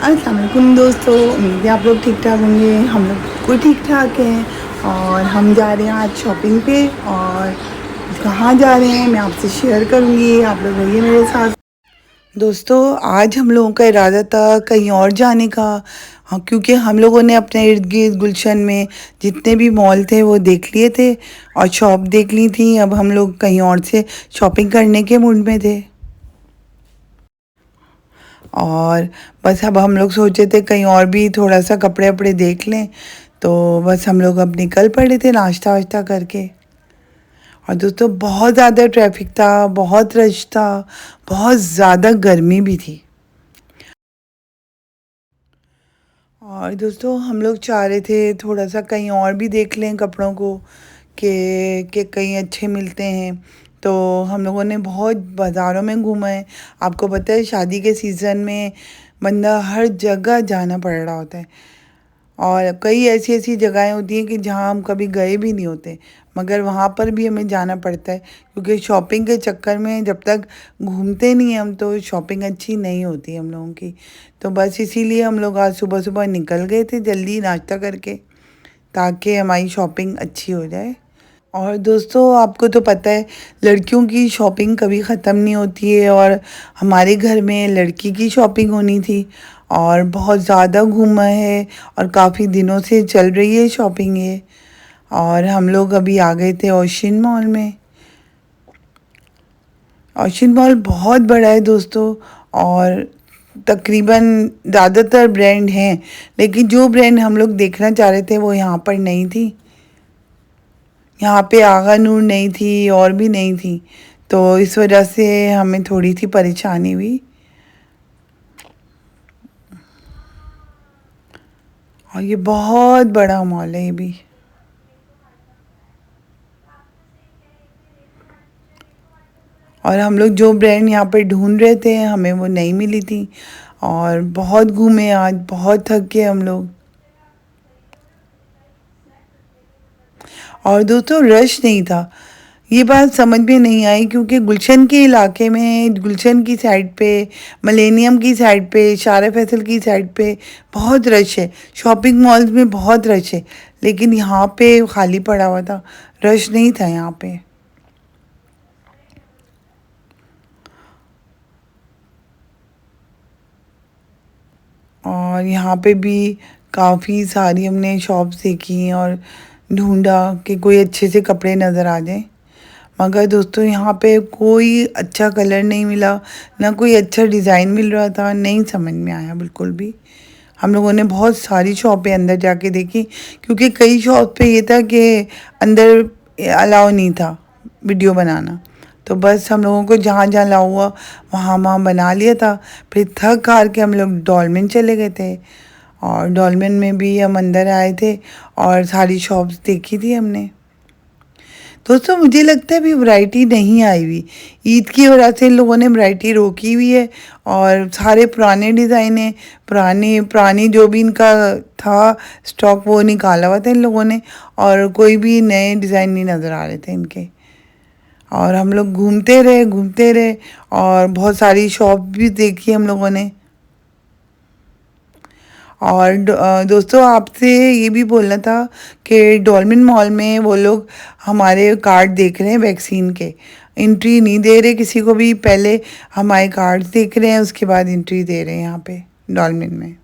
अस्सलाम वालेकुम दोस्तों, उम्मीद है आप लोग ठीक ठाक होंगे। हम लोग बिल्कुल ठीक ठाक हैं और हम जा रहे हैं आज शॉपिंग पे। और कहाँ जा रहे हैं मैं आपसे शेयर करूँगी, आप लोग रहिए मेरे साथ। दोस्तों आज हम लोगों का इरादा था कहीं और जाने का। हाँ, क्योंकि हम लोगों ने अपने इर्द गिर्द गुलशन में जितने भी मॉल थे वो देख लिए थे और शॉप देख ली थी। अब हम लोग कहीं और से शॉपिंग करने के मूड में थे और बस अब हम लोग सोचे थे कहीं और भी थोड़ा सा कपड़े वपड़े देख लें। तो बस हम लोग अब निकल पड़े थे नाश्ता वाश्ता करके। और दोस्तों बहुत ज़्यादा ट्रैफिक था, बहुत रश था, बहुत ज़्यादा गर्मी भी थी। और दोस्तों हम लोग चाह रहे थे थोड़ा सा कहीं और भी देख लें कपड़ों को कि कहीं अच्छे मिलते हैं। तो हम लोगों ने बहुत बाज़ारों में घूमा है। आपको पता है शादी के सीज़न में बंदा हर जगह जाना पड़ रहा होता है और कई ऐसी ऐसी जगहें होती हैं कि जहाँ हम कभी गए भी नहीं होते, मगर वहाँ पर भी हमें जाना पड़ता है क्योंकि शॉपिंग के चक्कर में जब तक घूमते नहीं हम तो शॉपिंग अच्छी नहीं होती हम लोगों की। तो बस इसीलिए हम लोग आज सुबह सुबह निकल गए थे जल्दी नाश्ता करके ताकि हमारी शॉपिंग अच्छी हो जाए। और दोस्तों आपको तो पता है लड़कियों की शॉपिंग कभी ख़त्म नहीं होती है और हमारे घर में लड़की की शॉपिंग होनी थी और बहुत ज़्यादा घूमा है और काफ़ी दिनों से चल रही है शॉपिंग ये। और हम लोग अभी आ गए थे ओशियन मॉल में। ओशियन मॉल बहुत बड़ा है दोस्तों और तकरीबन ज़्यादातर ब्रांड हैं, लेकिन जो ब्रांड हम लोग देखना चाह रहे थे वो यहाँ पर नहीं थी। यहाँ पे आगा नूर नहीं थी और भी नहीं थी, तो इस वजह से हमें थोड़ी सी परेशानी हुई। और ये बहुत बड़ा मॉल है ये भी। और हम लोग जो ब्रांड यहाँ पर ढूंढ रहे थे हमें वो नहीं मिली थी और बहुत घूमे आज, बहुत थक गए हम लोग। और दोस्तों रश नहीं था, ये बात समझ में नहीं आई क्योंकि गुलशन के इलाके में, गुलशन की साइड पे, मिलेनियम की साइड पे, शारा फैसल की साइड पे बहुत रश है। शॉपिंग मॉल्स में बहुत रश है, लेकिन यहाँ पे खाली पड़ा हुआ था, रश नहीं था यहाँ पे। और यहाँ पे भी काफ़ी सारी हमने शॉप्स देखी और ढूंढा कि कोई अच्छे से कपड़े नज़र आ जाए, मगर दोस्तों यहाँ पे कोई अच्छा कलर नहीं मिला, ना कोई अच्छा डिज़ाइन मिल रहा था, नहीं समझ में आया बिल्कुल भी। हम लोगों ने बहुत सारी शॉपें अंदर जाके देखी क्योंकि कई शॉप पे ये था कि अंदर अलाउ नहीं था वीडियो बनाना। तो बस हम लोगों को जहाँ जहाँ अलाउ हुआ वहाँ वहाँ बना लिया था। फिर थक हार के हम लोग डॉलमेन चले गए थे और डॉलमेन में भी हम अंदर आए थे और सारी शॉप्स देखी थी हमने। दोस्तों मुझे लगता है अभी वैरायटी नहीं आई हुई, ईद की वजह से इन लोगों ने वैरायटी रोकी हुई है और सारे पुराने डिज़ाइन हैं, पुरानी पुरानी जो भी इनका था स्टॉक वो निकाला हुआ था इन लोगों ने और कोई भी नए डिज़ाइन नहीं नज़र आ रहे थे इनके। और हम लोग घूमते रहे और बहुत सारी शॉप भी देखी हम लोगों ने। और दोस्तों आपसे ये भी बोलना था कि डॉल्मेन मॉल में वो लोग हमारे कार्ड देख रहे हैं वैक्सीन के, एंट्री नहीं दे रहे किसी को भी, पहले हमारे कार्ड देख रहे हैं उसके बाद एंट्री दे रहे हैं यहाँ पे डॉल्मेन में।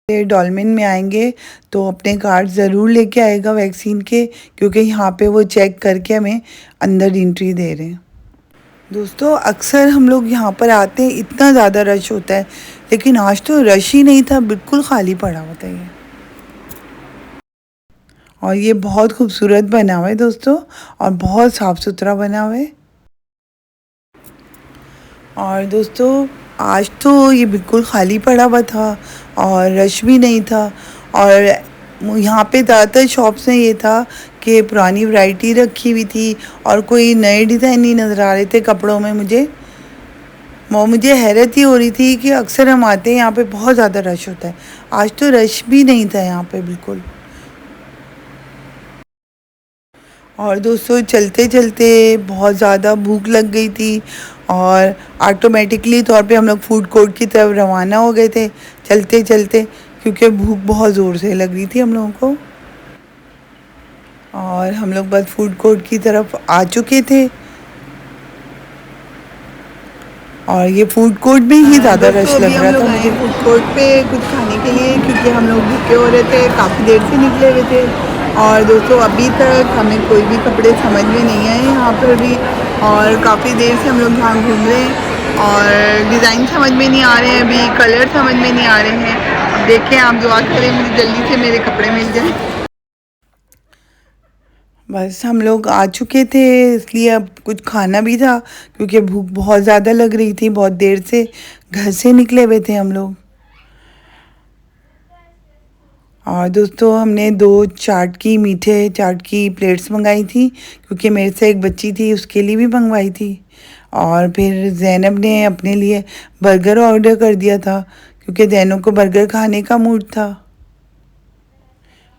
ये डॉल्मेन में आएंगे तो अपने कार्ड ज़रूर लेके आएगा वैक्सीन के, क्योंकि यहाँ पे वो चेक करके हमें अंदर एंट्री दे रहे हैं। दोस्तों अक्सर हम लोग यहाँ पर आते हैं, इतना ज़्यादा रश होता है, लेकिन आज तो रश ही नहीं था, बिल्कुल खाली पड़ा हुआ था ये। और ये बहुत खूबसूरत बना हुआ है दोस्तों और बहुत साफ़ सुथरा बना हुआ है। और दोस्तों आज तो ये बिल्कुल खाली पड़ा हुआ था और रश भी नहीं था। और यहाँ पे ज़्यादातर शॉप्स में ये था कि पुरानी वैरायटी रखी हुई थी और कोई नए डिज़ाइन नहीं नज़र आ रहे थे कपड़ों में। मुझे हैरत ही हो रही थी कि अक्सर हम आते हैं यहाँ पे बहुत ज़्यादा रश होता है, आज तो रश भी नहीं था यहाँ पे बिल्कुल। और दोस्तों चलते चलते बहुत ज़्यादा भूख लग गई थी और ऑटोमेटिकली तौर पे हम लोग फूड कोर्ट की तरफ रवाना हो गए थे चलते चलते, क्योंकि भूख बहुत ज़ोर से लग रही थी हम लोगों को। और हम लोग बस फूड कोर्ट की तरफ आ चुके थे और ये फूड कोर्ट में ही ज़्यादा रश लग रहा था मुझे। फूड कोर्ट पे कुछ खाने के लिए, क्योंकि हम लोग भूखे हो रहे थे, काफ़ी देर से निकले हुए थे। और दोस्तों अभी तक हमें कोई भी कपड़े समझ में नहीं आए यहाँ पर भी, और काफ़ी देर से हम लोग यहाँ घूम रहे हैं और डिज़ाइन समझ में नहीं आ रहे हैं, अभी कलर समझ में नहीं आ रहे हैं। अब देखें, आप दुआ करें मुझे जल्दी से मेरे कपड़े मिल जाएँ। बस हम लोग आ चुके थे, इसलिए अब कुछ खाना भी था, क्योंकि भूख बहुत ज़्यादा लग रही थी। बहुत देर से घर से निकले हुए थे हम लोग। और दोस्तों हमने 2 चाट की, मीठे चाट की प्लेट्स मंगाई थी, क्योंकि मेरे से एक बच्ची थी, उसके लिए भी मंगवाई थी। और फिर ज़ैनब ने अपने लिए बर्गर ऑर्डर कर दिया था, क्योंकि ज़ैनब को बर्गर खाने का मूड था।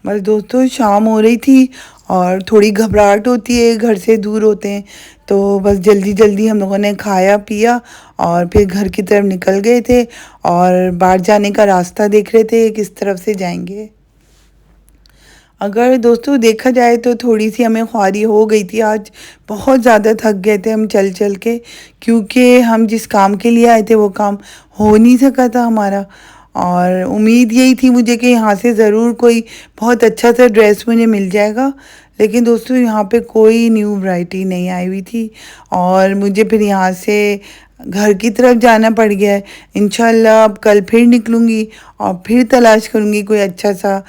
बस दोस्तों शाम हो रही थी और थोड़ी घबराहट होती है, घर से दूर होते हैं, तो बस जल्दी जल्दी हम लोगों ने खाया पिया और फिर घर की तरफ निकल गए थे और बाहर जाने का रास्ता देख रहे थे किस तरफ से जाएंगे। अगर दोस्तों देखा जाए तो थोड़ी सी हमें ख्वारी हो गई थी आज, बहुत ज़्यादा थक गए थे हम चल चल के, क्योंकि हम जिस काम के लिए आए थे वो काम हो नहीं सका था हमारा। और उम्मीद यही थी मुझे कि यहाँ से ज़रूर कोई बहुत अच्छा सा ड्रेस मुझे मिल जाएगा, लेकिन दोस्तों यहाँ पे कोई न्यू वैरायटी नहीं आई हुई थी और मुझे फिर यहाँ से घर की तरफ जाना पड़ गया है। इंशाल्लाह अब कल फिर निकलूँगी और फिर तलाश करूँगी कोई अच्छा सा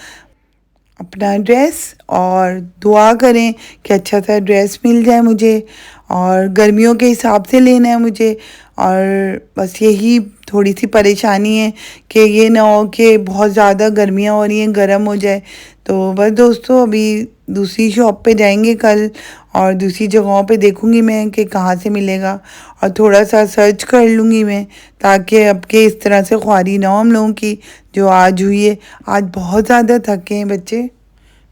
अपना ड्रेस, और दुआ करें कि अच्छा सा ड्रेस मिल जाए मुझे, और गर्मियों के हिसाब से लेना है मुझे। और बस यही थोड़ी सी परेशानी है कि ये ना हो कि बहुत ज़्यादा गर्मियाँ हो रही हैं, गर्म हो जाए। तो बस दोस्तों अभी दूसरी शॉप पे जाएंगे कल, और दूसरी जगहों पे देखूंगी मैं कि कहाँ से मिलेगा, और थोड़ा सा सर्च कर लूँगी मैं, ताकि अब के इस तरह से ख्वारी ना हो हम लोगों की जो आज हुई है। आज बहुत ज़्यादा थके हैं बच्चे।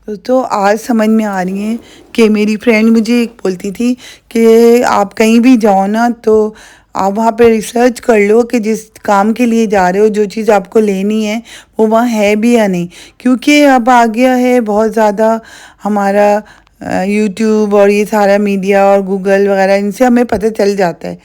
दोस्तों आज समझ में आ रही है कि मेरी फ्रेंड मुझे एक बोलती थी कि आप कहीं भी जाओ ना तो आप वहाँ पे रिसर्च कर लो कि जिस काम के लिए जा रहे हो, जो चीज़ आपको लेनी है वो वहाँ है भी या नहीं, क्योंकि अब आ गया है बहुत ज़्यादा हमारा यूट्यूब और ये सारा मीडिया और गूगल वगैरह, इनसे हमें पता चल जाता है।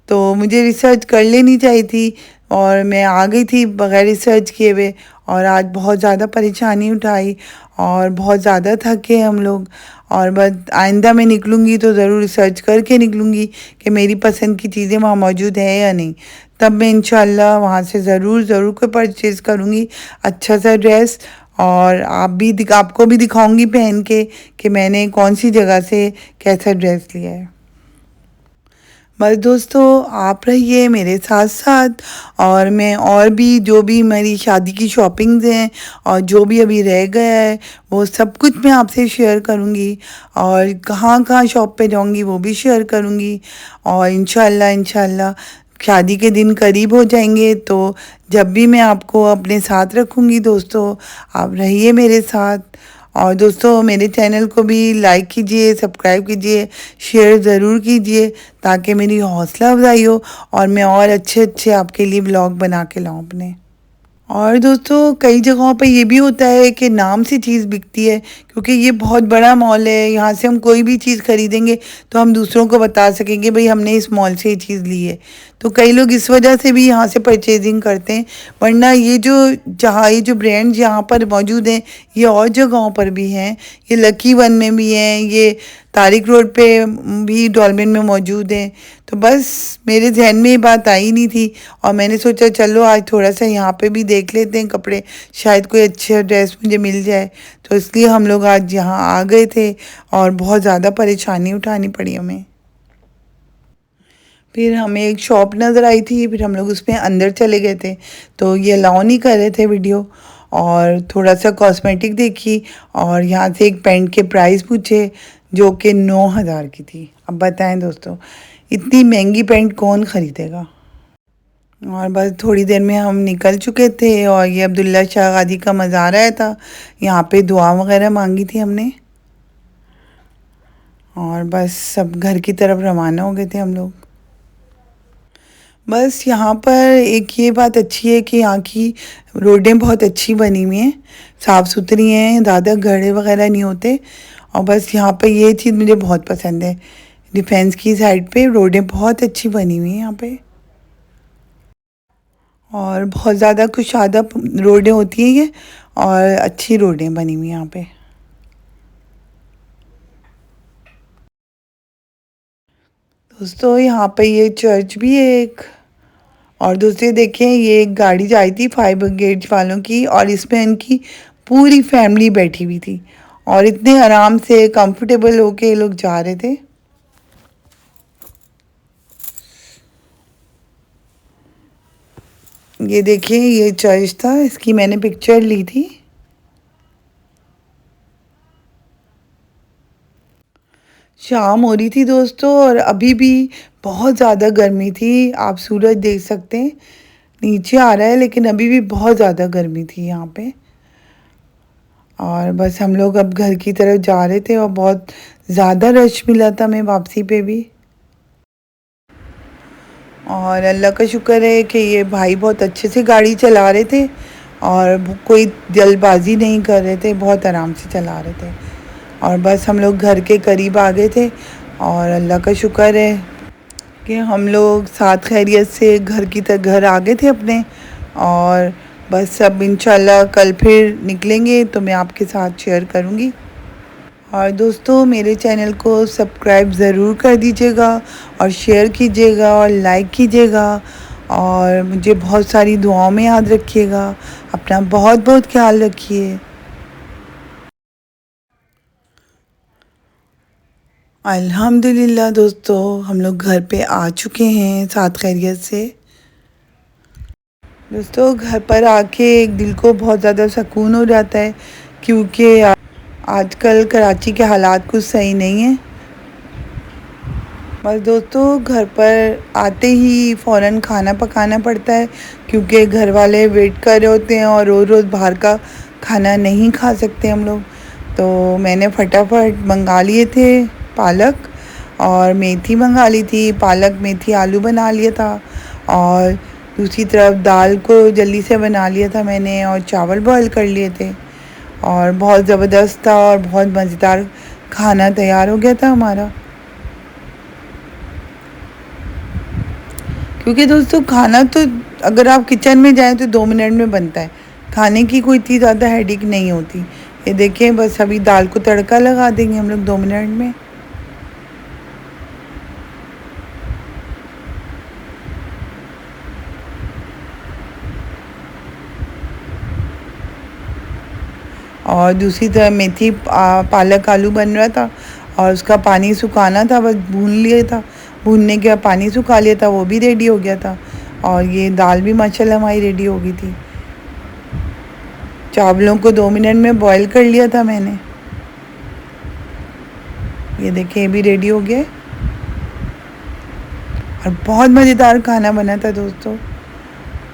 तो मुझे रिसर्च कर लेनी चाहिए थी और मैं आ गई थी बगैर रिसर्च किए हुए, और आज बहुत ज़्यादा परेशानी उठाई और बहुत ज़्यादा थके हम लोग। और बस आइंदा मैं निकलूँगी तो ज़रूर रिसर्च करके निकलूँगी कि मेरी पसंद की चीज़ें वहाँ मौजूद है या नहीं, तब मैं इंशाल्लाह वहाँ से ज़रूर ज़रूर कोई परचेज़ करूँगी अच्छा सा ड्रेस। और आपको भी दिखाऊंगी पहन के कि मैंने कौन सी जगह से कैसा ड्रेस लिया है। बस दोस्तों आप रहिए मेरे साथ साथ, और मैं और भी जो भी मेरी शादी की शॉपिंग्स हैं और जो भी अभी रह गया है वो सब कुछ मैं आपसे शेयर करूँगी, और कहाँ कहाँ शॉप पे जाऊँगी वो भी शेयर करूँगी। और इंशाल्लाह इंशाल्लाह शादी के दिन करीब हो जाएंगे तो जब भी मैं आपको अपने साथ रखूँगी दोस्तों, आप रहिए मेरे साथ। और दोस्तों मेरे चैनल को भी लाइक कीजिए, सब्सक्राइब कीजिए, शेयर ज़रूर कीजिए, ताकि मेरी हौसला अफजाई हो और मैं और अच्छे अच्छे आपके लिए ब्लॉग बना के लाऊं अपने। और दोस्तों कई जगहों पे ये भी होता है कि नाम से चीज़ बिकती है, क्योंकि ये बहुत बड़ा मॉल है, यहाँ से हम कोई भी चीज़ खरीदेंगे तो हम दूसरों को बता सकेंगे भाई हमने इस मॉल से ये चीज़ ली है। तो कई लोग इस वजह से भी यहाँ से परचेजिंग करते हैं, वरना ये जो ब्रांड्स यहाँ पर मौजूद हैं ये और जगहों पर भी हैं, ये लकी वन में भी हैं, ये तारिक रोड पे भी डॉल्मेन में मौजूद हैं। तो बस मेरे जहन में ये बात आई नहीं थी और मैंने सोचा चलो आज थोड़ा सा यहाँ पे भी देख लेते हैं कपड़े, शायद कोई अच्छा ड्रेस मुझे मिल जाए। तो इसलिए हम लोग आज यहाँ आ गए थे और बहुत ज़्यादा परेशानी उठानी पड़ी हमें। फिर हमें एक शॉप नज़र आई थी, फिर हम लोग उसमें अंदर चले गए थे, तो ये अलाउ नहीं कर रहे थे वीडियो। और थोड़ा सा कॉस्मेटिक देखी और यहाँ से एक पेंट के प्राइस पूछे जो कि 9,000 की थी। अब बताएं दोस्तों इतनी महंगी पेंट कौन ख़रीदेगा। और बस थोड़ी देर में हम निकल चुके थे और ये अब्दुल्ला शाह गाजी का मज़ार आया था, यहाँ पे दुआ वगैरह मांगी थी हमने, और बस सब घर की तरफ रवाना हो गए थे हम लोग। बस यहाँ पर एक ये बात अच्छी है कि यहाँ की रोडें बहुत अच्छी बनी हुई हैं, साफ़ सुथरी हैं, ज़्यादा गड्ढे वगैरह नहीं होते। और बस यहाँ पे ये चीज़ मुझे बहुत पसंद है, डिफेंस की साइड पे रोडें बहुत अच्छी बनी हुई हैं यहाँ पे। और बहुत ज़्यादा कुशादा रोडें होती हैं ये, और अच्छी रोडें बनी हुई हैं यहाँ पे। दोस्तों यहाँ पे ये चर्च भी है एक। और दूसरे देखें, ये एक गाड़ी आई थी फायर ब्रिगेड वालों की, और इसमें इनकी पूरी फैमिली बैठी हुई थी, और इतने आराम से कंफर्टेबल होके ये लोग जा रहे थे। ये देखिए, ये चर्च था, इसकी मैंने पिक्चर ली थी। शाम हो रही थी दोस्तों, और अभी भी बहुत ज़्यादा गर्मी थी। आप सूरज देख सकते हैं, नीचे आ रहा है, लेकिन अभी भी बहुत ज़्यादा गर्मी थी यहाँ पे। और बस हम लोग अब घर की तरफ जा रहे थे, और बहुत ज़्यादा रश मिला था हमें वापसी पे भी। और अल्लाह का शुक्र है कि ये भाई बहुत अच्छे से गाड़ी चला रहे थे, और कोई जल्दबाजी नहीं कर रहे थे, बहुत आराम से चला रहे थे। और बस हम लोग घर के करीब आ गए थे, और अल्लाह का शुक्र है कि हम लोग साथ खैरियत से घर आ गए थे अपने। और बस अब इंशाल्लाह कल फिर निकलेंगे तो मैं आपके साथ शेयर करूँगी। और दोस्तों मेरे चैनल को सब्सक्राइब ज़रूर कर दीजिएगा, और शेयर कीजिएगा, और लाइक कीजिएगा, और मुझे बहुत सारी दुआओं में याद रखिएगा। अपना बहुत बहुत ख्याल रखिए। अल्हम्दुलिल्लाह दोस्तों, हम लोग घर पे आ चुके हैं साथ खैरियत से। दोस्तों घर पर आके एक दिल को बहुत ज़्यादा सुकून हो जाता है, क्योंकि आजकल कराची के हालात कुछ सही नहीं हैं। बस दोस्तों घर पर आते ही फ़ौरन खाना पकाना पड़ता है, क्योंकि घर वाले वेट कर रहे होते हैं, और रोज़ रोज़ बाहर का खाना नहीं खा सकते हम लोग। तो मैंने फटाफट मंगा लिए थे पालक और मेथी, मंगा ली थी पालक मेथी आलू बना लिया था, और दूसरी तरफ दाल को जल्दी से बना लिया था मैंने, और चावल बॉईल कर लिए थे। और बहुत ज़बरदस्त था, और बहुत मज़ेदार खाना तैयार हो गया था हमारा। क्योंकि दोस्तों खाना तो अगर आप किचन में जाएं तो 2 मिनट में बनता है, खाने की कोई इतनी ज़्यादा हेडेक नहीं होती। ये देखें, बस अभी दाल को तड़का लगा देंगे हम लोग 2 मिनट में। और दूसरी तरफ मेथी पालक आलू बन रहा था, और उसका पानी सुखाना था, बस भून लिया था। भूनने के बाद पानी सुखा लिया था, वो भी रेडी हो गया था। और ये दाल भी माशाल्लाह हमारी रेडी हो गई थी। चावलों को 2 मिनट में बॉईल कर लिया था मैंने। ये देखिए, ये भी रेडी हो गया, और बहुत मज़ेदार खाना बना था दोस्तों।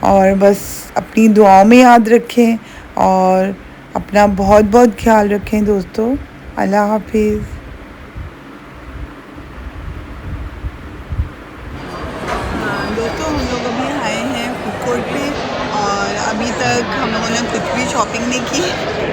और बस अपनी दुआओं में याद रखें, और अपना बहुत बहुत ख्याल रखें दोस्तों। अल्लाह हाफिज़। दोस्तों हम लोग अभी आए हैं फूड कोर्ट पे, और अभी तक हम लोगों ने कुछ भी शॉपिंग नहीं की।